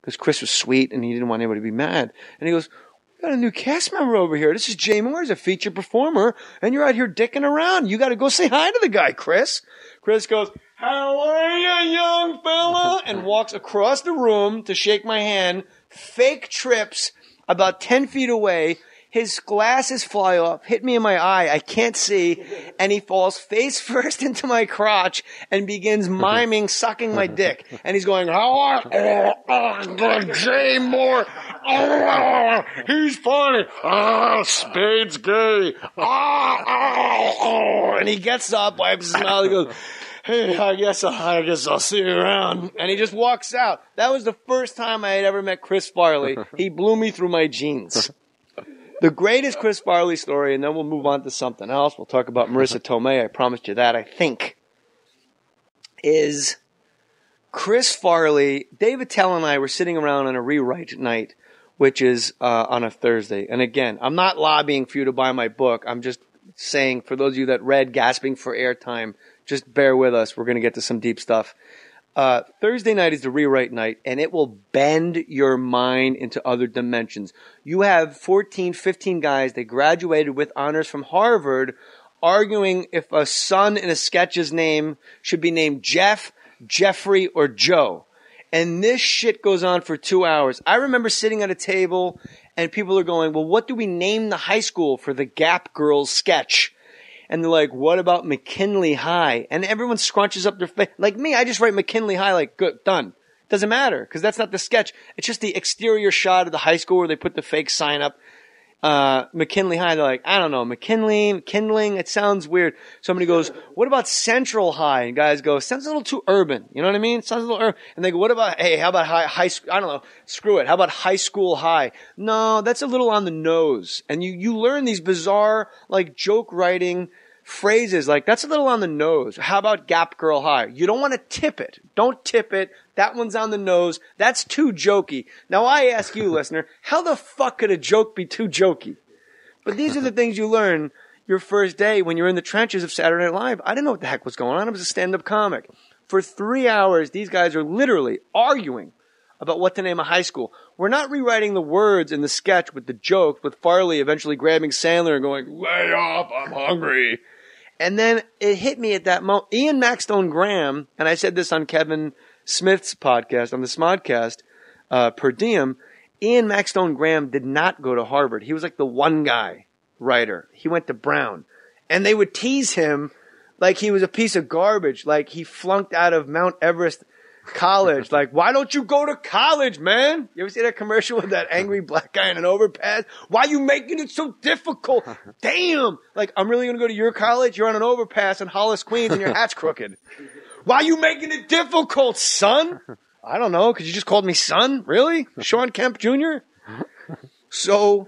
because Chris was sweet and he didn't want anybody to be mad. And he goes, "We got a new cast member over here. This is Jay Mohr. He's a feature performer, and you're out here dicking around. You got to go say hi to the guy, Chris." Chris goes, "How are you, young fella?" and walks across the room to shake my hand, fake trips about 10 feet away. His glasses fly off, hit me in my eye, I can't see, and he falls face first into my crotch and begins miming sucking my dick. And he's going, "How are Jay Mohr? Oh, he's funny. Oh, Spade's gay. Oh." And he gets up, wipes his mouth, he goes, "Hey, I guess I'll see you around." And he just walks out. That was the first time I had ever met Chris Farley. He blew me through my jeans. The greatest Chris Farley story, and then we'll move on to something else. We'll talk about Marissa Tomei. I promised you that, I think. Is Chris Farley, David Tell and I were sitting around on a rewrite night, which is on a Thursday. And again, I'm not lobbying for you to buy my book. I'm just saying, for those of you that read Gasping for Airtime, just bear with us. We're going to get to some deep stuff. Thursday night is the rewrite night, and it will bend your mind into other dimensions. You have 14, 15 guys, they graduated with honors from Harvard, arguing if a son in a sketch's name should be named Jeff, Jeffrey, or Joe. And this shit goes on for 2 hours. I remember sitting at a table, and people are going, "Well, what do we name the high school for the Gap Girls sketch?" And they're like, "What about McKinley High?" And everyone scrunches up their face. Like me, I just write McKinley High, like, good, done. Doesn't matter, because that's not the sketch. It's just the exterior shot of the high school where they put the fake sign up. McKinley High, they're like, "I don't know, McKinling, it sounds weird." Somebody goes, "What about Central High?" And guys go, "Sounds a little too urban." You know what I mean? Sounds a little urban. And they go, "What about, hey, how about high school? I don't know, screw it. How about High School High?" No, that's a little on the nose. And you learn these bizarre, like, joke writing phrases like, that's a little on the nose. How about Gap Girl High? You don't want to tip it. Don't tip it. That one's on the nose. That's too jokey. Now I ask you, listener, how the fuck could a joke be too jokey? But these are the things you learn your first day when you're in the trenches of Saturday Night Live. I didn't know what the heck was going on. I was a stand-up comic. For 3 hours, these guys are literally arguing about what to name a high school. We're not rewriting the words in the sketch with the joke, with Farley eventually grabbing Sandler and going, "Lay off, I'm hungry." And then it hit me at that moment. Ian Maxtone Graham, and I said this on Kevin Smith's podcast, on the Smodcast, per diem, Ian Maxtone Graham did not go to Harvard. He was like the one guy writer. He went to Brown. And they would tease him like he was a piece of garbage, like he flunked out of Mount Everest college. Like, "Why don't you go to college, man?" You ever see that commercial with that angry black guy in an overpass? "Why are you making it so difficult? Damn. Like, I'm really going to go to your college? You're on an overpass in Hollis, Queens, and your hat's crooked. Why are you making it difficult, son?" "I don't know, because you just called me son." "Really? Sean Kemp Jr.?" So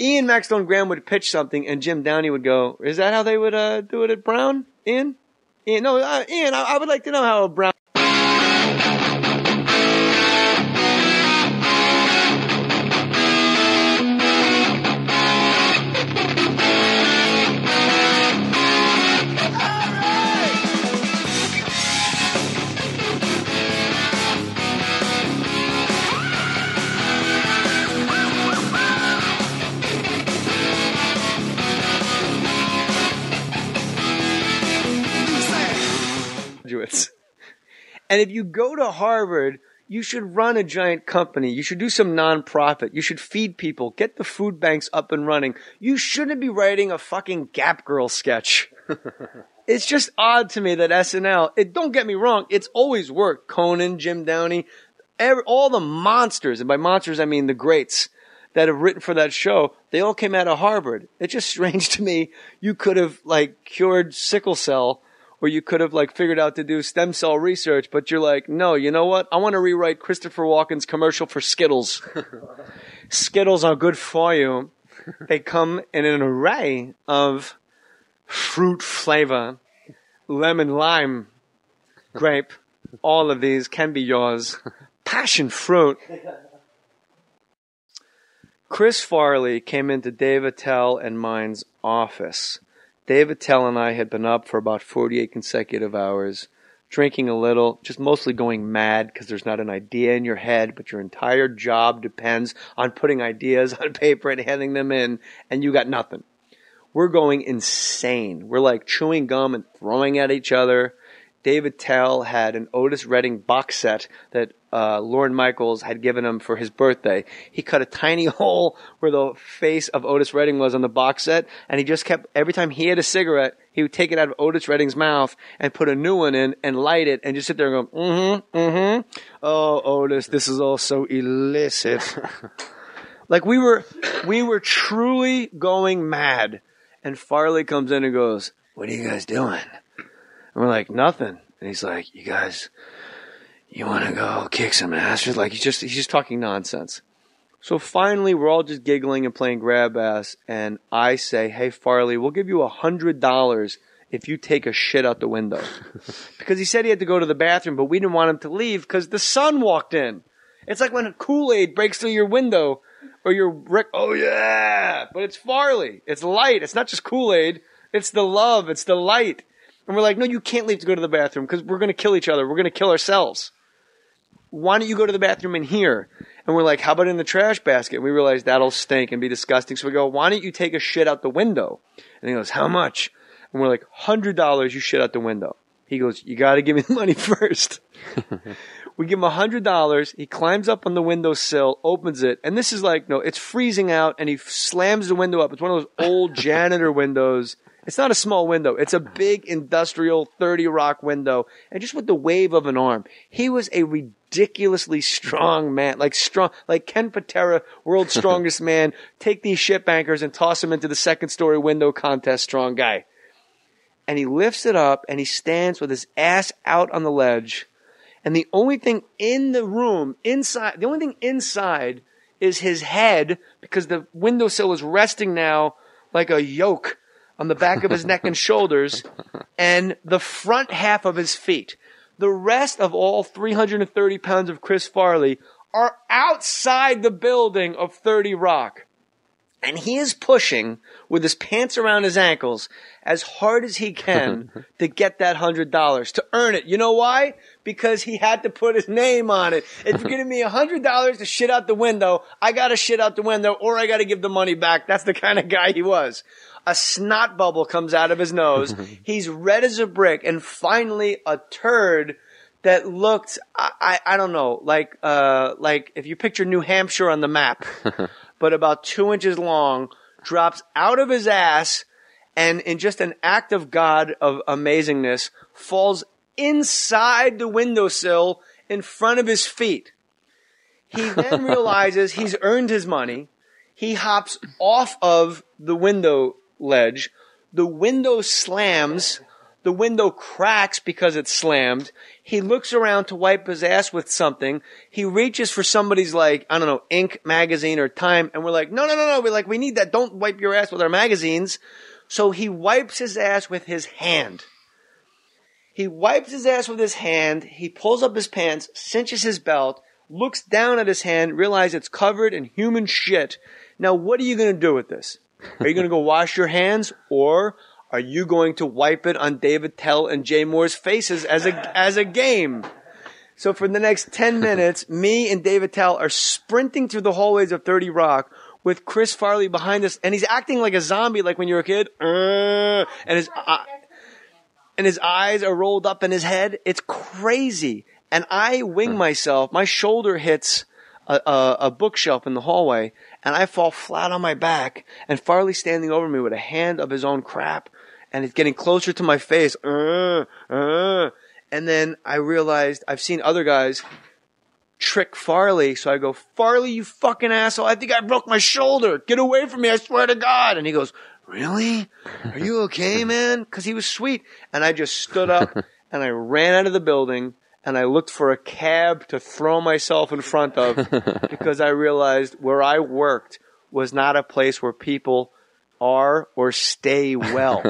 Ian Maxtone Graham would pitch something, and Jim Downey would go, "Is that how they would do it at Brown, Ian? Ian, I would like to know how Brown..." And if you go to Harvard, you should run a giant company. You should do some nonprofit. You should feed people. Get the food banks up and running. You shouldn't be writing a fucking Gap Girl sketch. It's just odd to me that SNL, don't get me wrong, it's always worked. Conan, Jim Downey, all the monsters, and by monsters I mean the greats that have written for that show, they all came out of Harvard. It's just strange to me. You could have, like, cured sickle cell, or you could have, like, figured out to do stem cell research, but you're like, no, you know what? I want to rewrite Christopher Walken's commercial for Skittles. Skittles are good for you. They come in an array of fruit flavor, lemon, lime, grape. All of these can be yours. Passion fruit. Chris Farley came into Dave Attell and mine's office. Dave Attell and I had been up for about 48 consecutive hours, drinking a little, just mostly going mad because there's not an idea in your head, but your entire job depends on putting ideas on paper and handing them in, and you got nothing. We're going insane. We're like chewing gum and throwing at each other. David Tell had an Otis Redding box set that Lorne Michaels had given him for his birthday. He cut a tiny hole where the face of Otis Redding was on the box set, and he just kept, every time he had a cigarette, he would take it out of Otis Redding's mouth and put a new one in and light it and just sit there and go, oh, Otis, this is all so illicit. Like we were truly going mad. And Farley comes in and goes, what are you guys doing? And we're like, nothing. And he's like, you guys, you want to go kick some ass? Like he's just talking nonsense. So finally, we're all just giggling and playing grab ass. And I say, hey, Farley, we'll give you $100 if you take a shit out the window. Because he said he had to go to the bathroom, but we didn't want him to leave because the sun walked in. It's like when Kool-Aid breaks through your window. Or your brick, oh yeah, but it's Farley. It's light. It's not just Kool-Aid. It's the love. It's the light. And we're like, no, you can't leave to go to the bathroom because we're going to kill each other. We're going to kill ourselves. Why don't you go to the bathroom in here? And we're like, how about in the trash basket? And we realize that'll stink and be disgusting. So we go, why don't you take a shit out the window? And he goes, how much? And we're like, $100 you shit out the window. He goes, you got to give me the money first. We give him $100. He climbs up on the windowsill, opens it, and this is like, no, it's freezing out, and he slams the window up. It's one of those old janitor windows. It's not a small window. It's a big industrial 30 Rock window, and just with the wave of an arm. He was a ridiculously strong man, like Ken Patera, world's strongest man. Take these ship anchors and toss them into the second story window contest, strong guy. And he lifts it up, and he stands with his ass out on the ledge. And the only thing in the room, inside, the only thing inside is his head because the windowsill is resting now like a yoke on the back of his neck and shoulders and the front half of his feet. The rest of all 330 pounds of Chris Farley are outside the building of 30 Rock. And he is pushing with his pants around his ankles as hard as he can to get that $100, to earn it. You know why? Because he had to put his name on it. If you're giving me $100 to shit out the window, I got to shit out the window or I got to give the money back. That's the kind of guy he was. A snot bubble comes out of his nose. He's red as a brick. And finally, a turd that looked, I don't know, like if you picture New Hampshire on the map. But about 2 inches long, drops out of his ass, and in just an act of God of amazingness, falls inside the windowsill in front of his feet. He then realizes he's earned his money. He hops off of the window ledge. The window slams. The window cracks because it's slammed. He looks around to wipe his ass with something. He reaches for somebody's Ink magazine or Time. And we're like, no. We're like, we need that. Don't wipe your ass with our magazines. So he wipes his ass with his hand. He wipes his ass with his hand. He pulls up his pants, cinches his belt, looks down at his hand, realizes it's covered in human shit. Now, what are you going to do with this? Are you going to go wash your hands, or are you going to wipe it on David Tell and Jay Mohr's faces as a game? So for the next 10 minutes, me and David Tell are sprinting through the hallways of 30 Rock with Chris Farley behind us, and he's acting like a zombie, like when you're a kid. And his eyes are rolled up in his head. It's crazy. And I wing myself. My shoulder hits a bookshelf in the hallway, and I fall flat on my back. And Farley's standing over me with a hand of his own crap, and it's getting closer to my face. And then I realized I've seen other guys trick Farley, so I go, Farley, you fucking asshole, I think I broke my shoulder. Get away from me, I swear to God. And he goes, really? Are you okay, man? Because he was sweet. And I just stood up, and I ran out of the building, and I looked for a cab to throw myself in front of, because I realized where I worked was not a place where people are or stay well.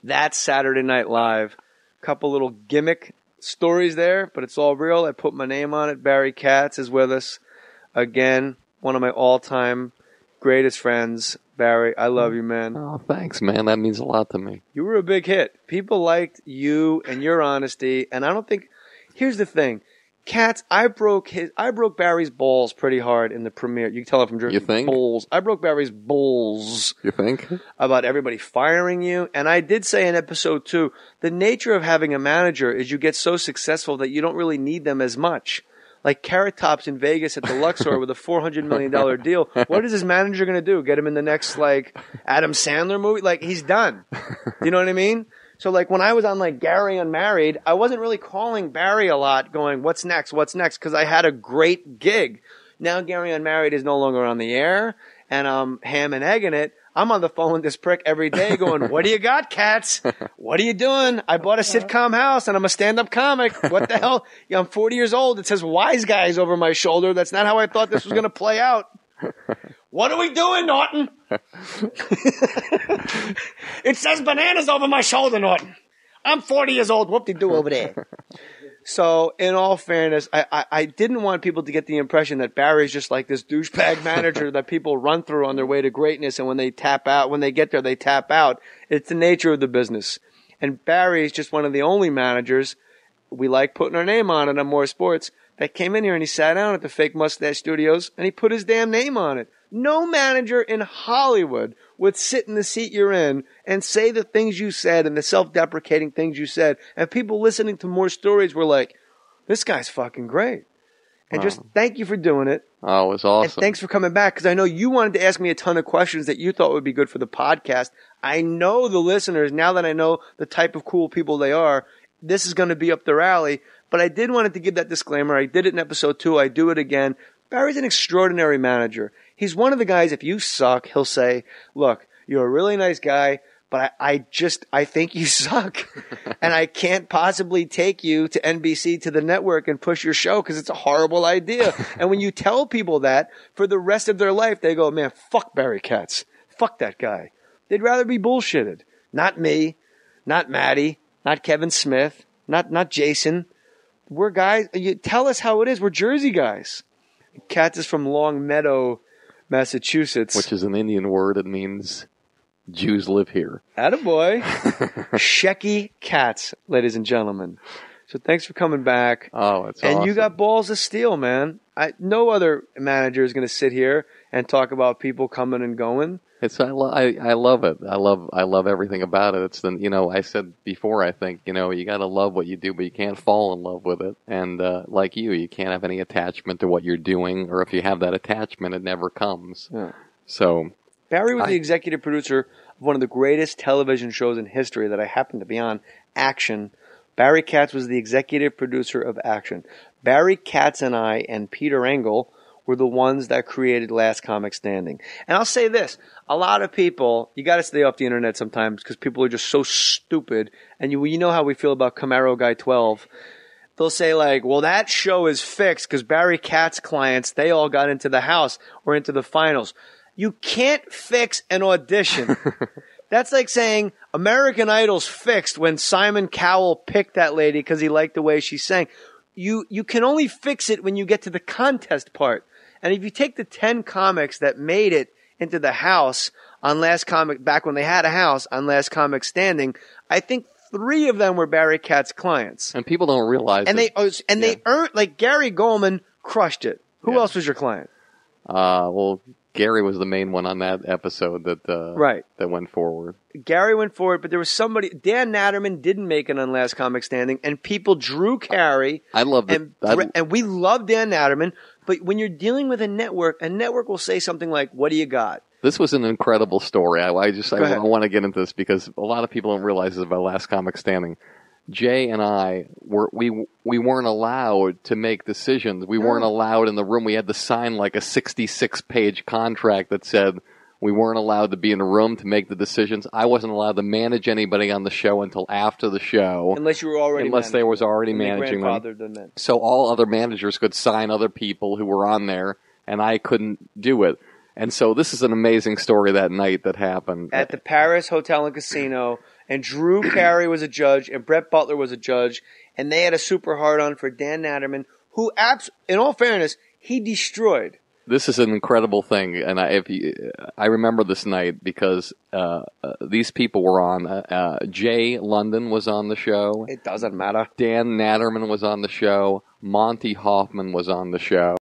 That's Saturday Night Live. Couple little gimmick stories there, but it's all real. I put my name on it. BarryKatz is with us again. One of my all-time greatest friends. Barry, I love you, man. Oh, thanks, man. That means a lot to me. You were a big hit. People liked you and your honesty, and I don't think. Here's the thing, Katz. I broke Barry's balls pretty hard in the premiere. You can tell if I'm drinking. You think? Balls. I broke Barry's balls. You think? About everybody firing you, and I did say in episode 2, the nature of having a manager is you get so successful that you don't really need them as much. Like Carrot Top's in Vegas at the Luxor with a $400 million deal. What is his manager going to do? Get him in the next, like, Adam Sandler movie? Like, he's done. You know what I mean? So, like, when I was on, like, Gary Unmarried, I wasn't really calling Barry a lot going, what's next? Because I had a great gig. Now Gary Unmarried is no longer on the air, and I'm ham and egging it. I'm on the phone with this prick every day going, what do you got, Katz? What are you doing? I bought a sitcom house and I'm a stand-up comic. What the hell? Yeah, I'm 40 years old. It says wise guys over my shoulder. That's not how I thought this was going to play out. What are we doing, Norton? It says bananas over my shoulder, Norton. I'm 40 years old. Whoop-de-doo over there. So, in all fairness, I didn't want people to get the impression that Barry's just like this douchebag manager that people run through on their way to greatness, and when they get there, they tap out. It's the nature of the business. And Barry's just one of the only managers, we like putting our name on it on Mohr Sports, that came in here and he sat down at the Fake Mustache Studios and he put his damn name on it. No manager in Hollywood would sit in the seat you're in and say the things you said and the self-deprecating things you said. And people listening to more stories were like, this guy's fucking great. And just thank you for doing it. Oh, it was awesome. And thanks for coming back, because I know you wanted to ask me a ton of questions that you thought would be good for the podcast. I know the listeners, now that I know the type of cool people they are, this is going to be up their alley. But I did want to give that disclaimer. I did it in episode 2. I do it again. Barry's an extraordinary manager. He's one of the guys, if you suck, he'll say, look, you're a really nice guy, but I think you suck. And I can't possibly take you to NBC, to the network, and push your show because it's a horrible idea. And when you tell people that, for the rest of their life, they go, man, fuck BarryKatz. Fuck that guy. They'd rather be bullshitted. Not me, not Maddie, not Kevin Smith, not Jason. We're guys, you tell us how it is. We're Jersey guys. Katz is from Long Meadow, Massachusetts. Which is an Indian word. It means Jews live here. Attaboy. Shecky Katz, ladies and gentlemen. So thanks for coming back. Oh, it's and awesome. You got balls of steel, man. No other manager is going to sit here and talk about people coming and going. I love it. I love everything about it. It's I said before, I think, you got to love what you do, but you can't fall in love with it. And like you can't have any attachment to what you're doing, or if you have that attachment, it never comes. Yeah. So Barry was the executive producer of one of the greatest television shows in history that I happened to be on, Action. BarryKatz was the executive producer of Action. BarryKatz and I and Peter Engel were the ones that created Last ComicStanding. And I'll say this, a lot of people, you got to stay off the internet sometimes because people are just so stupid. And you know how we feel about Camaro Guy 12. They'll say like, well, that show is fixed because BarryKatz clients, they all got into the house or into the finals. You can't fix an audition. That's like saying American Idol's fixed when Simon Cowell picked that lady because he liked the way she sang. You can only fix it when you get to the contest part. And if you take the 10 comics that made it into the house on Last Comic, back when they had a house on Last ComicStanding, I think 3 of them were BarryKatz clients. And people don't realize they earned, like Gary Goldman crushed it. Who else was your client? Well, Gary was the main one on that episode that went forward. Gary went forward, but there was somebody. Dan Natterman didn't make it on Last ComicStanding, and people drew Carrie. I loved it. And we love Dan Natterman, but when you're dealing with a network will say something like, what do you got? This was an incredible story. I want to get into this because a lot of people don't realize this about Last ComicStanding. Jay and I we weren't allowed to make decisions. We weren't allowed in the room. We had to sign like a 66-page contract that said we weren't allowed to be in a room to make the decisions. I wasn't allowed to manage anybody on the show until after the show. Unless you were already they was already managing them. So all other managers could sign other people who were on there, and I couldn't do it. And so this is an amazing story that night that happened. At the Paris Hotel and Casino. And Drew Carey was a judge, and Brett Butler was a judge, and they had a super hard-on for Dan Natterman, who, in all fairness, he destroyed. This is an incredible thing, and I remember this night because these people were on. Jay London was on the show. It doesn't matter. Dan Natterman was on the show. Monty Hoffman was on the show.